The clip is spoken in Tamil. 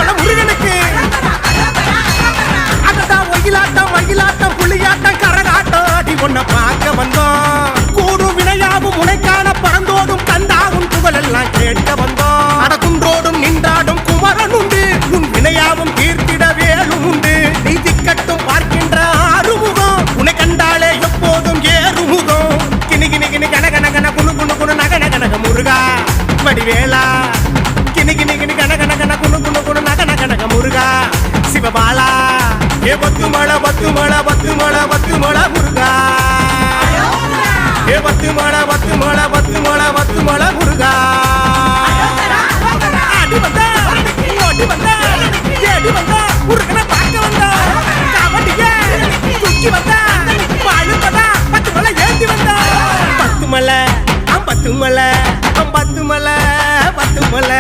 மலை முருகனுக்கு. அததான் ஒயிலாட்டம் மயிலாட்டம் புள்ளியாட்டம் கரகாட்டம் அடி ஒன்ன பார்க்க வந்தோம். கூடும் வினையாவும் உனைக்கான பறந்தோடும் கண்டாவும் புகழெல்லாம் கேட்க வந்தோம். அடகுன்றோடும் நின்றாடும் குமரன் உண்டு, உன் வினையாவும் தீர்த்திட வேலும் உண்டு. நீ திக்கட்டும் பார்க்கின்ற ஆறுமுகம், உன்னை கண்டாலே எப்போதும் ஏறுமுகம். கிணி கிணி கிணி கன கன கன குணு குணு குணு நக நக நக முருகா வடிவேலா. கிணி கிணி கிணி கன கன கன குணு குணு குணு நக நக நக முருகா சிவபாலா. ஏ பத்து மழை பத்து மழை பத்து மழை பத்து மழை முருகா. ஏ பத்து மழை பத்து மழை பத்து மழை பத்து மழை முருகா. அடி வந்தா ஓடி வந்தா ஏடி வந்தா முருகனை பார்க்க வந்தா. கபடிய தூக்கி வந்தா பாழுப்பதா பத்து மலை ஏந்தி வந்தா. பத்து மலை பத்து மலை பத்து மலை பத்து மலை